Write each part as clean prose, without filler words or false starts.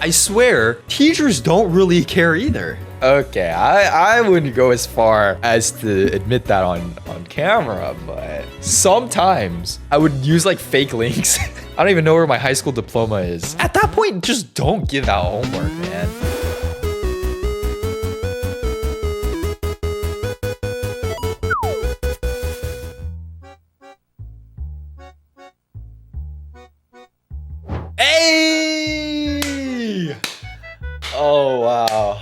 I swear, teachers don't really care either. Okay, I wouldn't go as far as to admit that on camera, but sometimes I would use like fake links. I don't even know where my high school diploma is. At that point, just don't give out homework, man. Hey! Oh, wow.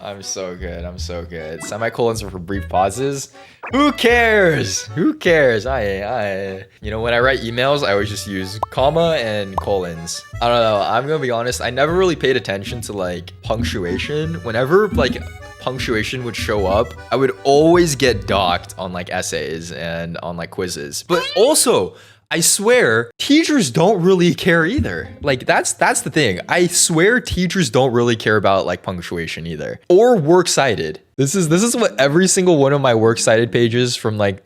I'm so good. I'm so good. Semicolons are for brief pauses. Who cares? Who cares? You know, when I write emails, I always just use comma and colons. I don't know. I'm gonna be honest. I never really paid attention to like punctuation. Whenever like punctuation would show up, I would always get docked on like essays and on like quizzes. But also, I swear, teachers don't really care either. Like that's the thing. I swear teachers don't really care about like punctuation either. Or works cited. This is what every single one of my works cited pages from like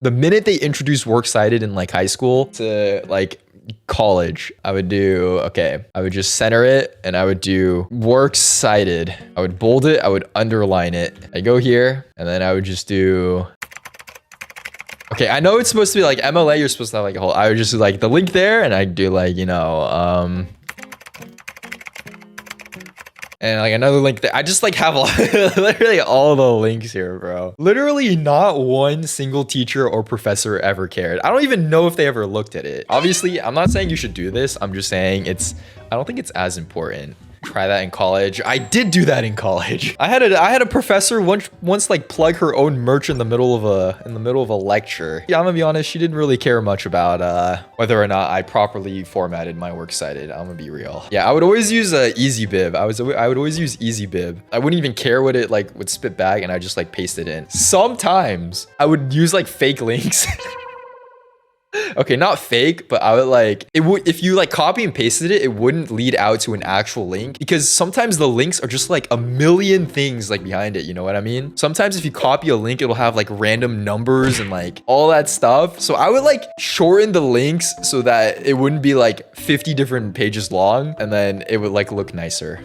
the minute they introduced works cited in like high school to like college, I would do, okay, I would just center it and I would do works cited. I would bold it, I would underline it. I go here and then I would just do, okay, I know it's supposed to be like MLA, you're supposed to have like a whole, I would just do like the link there and I'd do like, you know, and like another link there. I just like have literally all the links here, bro. Literally not one single teacher or professor ever cared. I don't even know if they ever looked at it. Obviously, I'm not saying you should do this. I'm just saying I don't think it's as important. Try that in college. I did do that in college. I had a professor once like plug her own merch in the middle of a lecture. Yeah, I'm gonna be honest, she didn't really care much about whether or not I properly formatted my works cited. I'm gonna be real. Yeah, I would always use EasyBib. I would always use EasyBib. I wouldn't even care what it like would spit back, and I just like paste it in. Sometimes I would use like fake links. Okay, not fake, but I would like, it would, if you like copy and pasted it, it wouldn't lead out to an actual link because sometimes the links are just like a million things like behind it. You know what I mean? Sometimes if you copy a link, it'll have like random numbers and like all that stuff. So I would like shorten the links so that it wouldn't be like 50 different pages long and then it would like look nicer.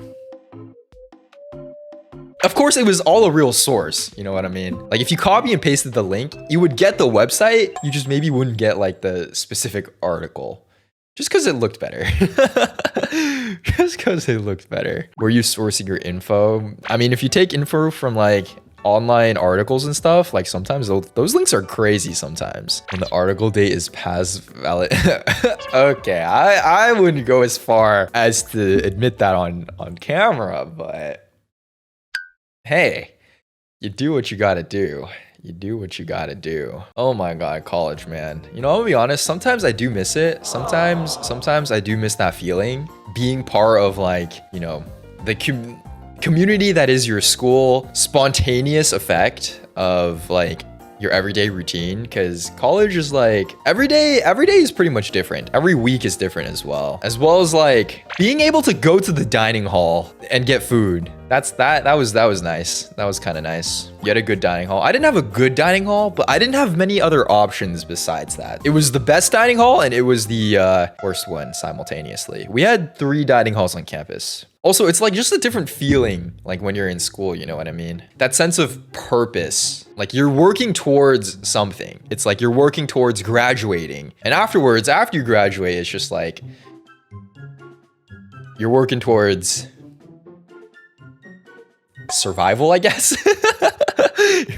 Of course, it was all a real source. You know what I mean? Like if you copy and pasted the link, you would get the website. You just maybe wouldn't get like the specific article just because it looked better. Just because it looked better. Were you sourcing your info? I mean, if you take info from like online articles and stuff, like sometimes those links are crazy sometimes. When the article date is past valid. Okay, I wouldn't go as far as to admit that on camera, but hey, you do what you gotta do. You do what you gotta do. Oh my God, college, man. You know, I'll be honest, sometimes I do miss it. Sometimes I do miss that feeling. Being part of like, you know, the community that is your school, spontaneous effect of like your everyday routine, because college is like every day is pretty much different. Every week is different as well as like being able to go to the dining hall and get food. That was nice. That was kind of nice. You had a good dining hall. I didn't have a good dining hall, but I didn't have many other options besides that. It was the best dining hall and it was the worst one simultaneously. We had 3 dining halls on campus. Also, it's like just a different feeling like when you're in school, you know what I mean? That sense of purpose. Like you're working towards something. It's like you're working towards graduating. And afterwards, after you graduate, it's just like you're working towards survival, I guess.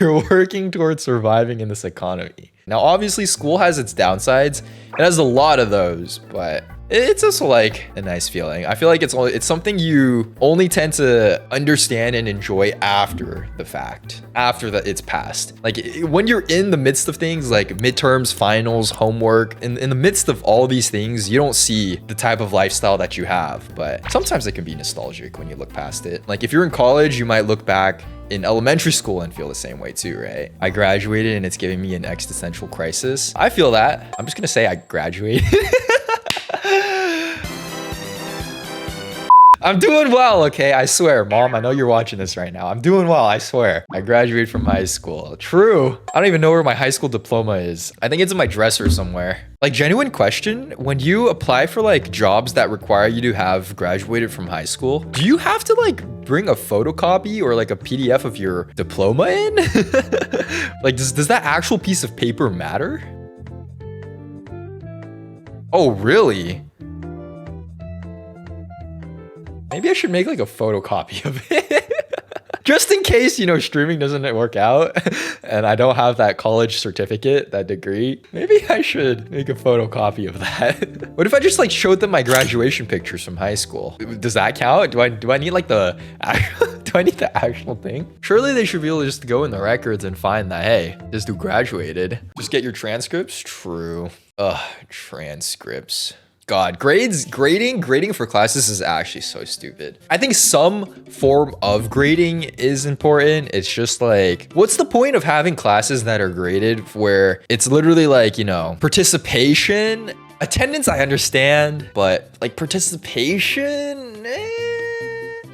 You're working towards surviving in this economy. Now, obviously, school has its downsides. It has a lot of those, but it's also like a nice feeling. I feel like it's something you only tend to understand and enjoy after the fact, after that it's passed. Like when you're in the midst of things like midterms, finals, homework, in the midst of all these things, you don't see the type of lifestyle that you have. But sometimes it can be nostalgic when you look past it. Like if you're in college, you might look back in elementary school and feel the same way too, right? I graduated and it's giving me an existential crisis. I feel that. I'm just gonna say I graduated. I'm doing well, okay? I swear, Mom, I know you're watching this right now. I'm doing well, I swear. I graduated from high school. True. I don't even know where my high school diploma is. I think it's in my dresser somewhere. Like, genuine question, when you apply for like jobs that require you to have graduated from high school, do you have to like bring a photocopy or like a PDF of your diploma in? Like, does that actual piece of paper matter? Oh, really? Maybe I should make like a photocopy of it. Just in case, you know, streaming doesn't work out and I don't have that college certificate, that degree. Maybe I should make a photocopy of that. What if I just like showed them my graduation pictures from high school? Does that count? Do I need like the do I need the actual thing? Surely they should be able to just go in the records and find that, hey, this dude graduated. Just get your transcripts? True. Ugh, transcripts. God, grading for classes is actually so stupid. I think some form of grading is important. It's just like, what's the point of having classes that are graded where it's literally like, you know, participation, attendance, I understand, but like participation,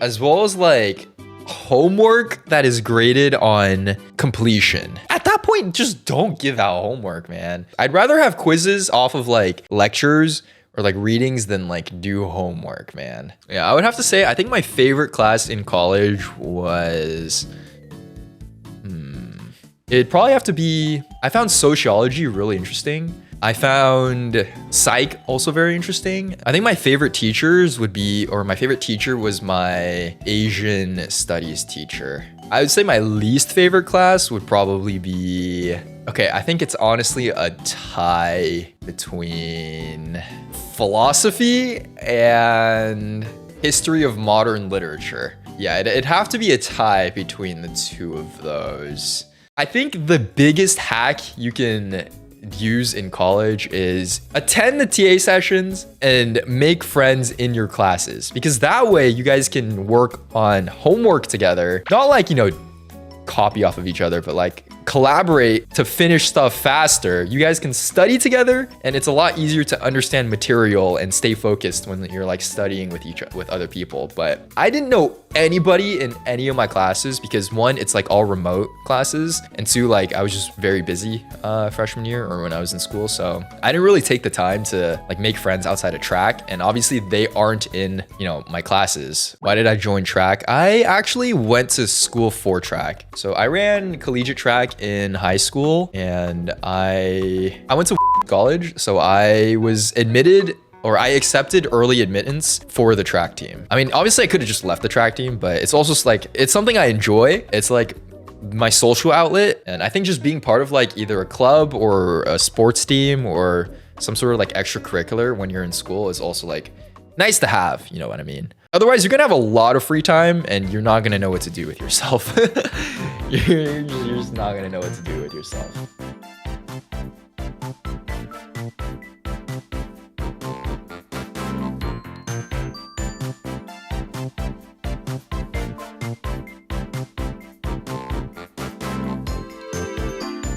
as well as like homework that is graded on completion. At that point, just don't give out homework, man. I'd rather have quizzes off of like lectures or like readings than like do homework, man. Yeah, I would have to say, I think my favorite class in college was, it'd probably have to be, I found sociology really interesting. I found psych also very interesting. I think my favorite teachers would be, or my favorite teacher was my Asian studies teacher. I would say my least favorite class would probably be, okay, I think it's honestly a tie between philosophy and history of modern literature. Yeah, it'd have to be a tie between the two of those. I think the biggest hack you can use in college is attend the TA sessions and make friends in your classes, because that way you guys can work on homework together. Not like, you know, copy off of each other, but like collaborate to finish stuff faster. You guys can study together and it's a lot easier to understand material and stay focused when you're like studying with other people. But I didn't know anybody in any of my classes because one, it's like all remote classes, and two, like I was just very busy freshman year or when I was in school, so I didn't really take the time to like make friends outside of track, and obviously they aren't in, you know, my classes. Why did I join track? I actually went to school for track. So I ran collegiate track in high school, and I went to college, so I was admitted, or I accepted early admittance for the track team. I mean, obviously I could have just left the track team, but it's also just like, it's something I enjoy. It's like my social outlet. And I think just being part of like either a club or a sports team or some sort of like extracurricular when you're in school is also like nice to have, you know what I mean? Otherwise, you're gonna have a lot of free time and you're not gonna know what to do with yourself. You're just not gonna know what to do with yourself.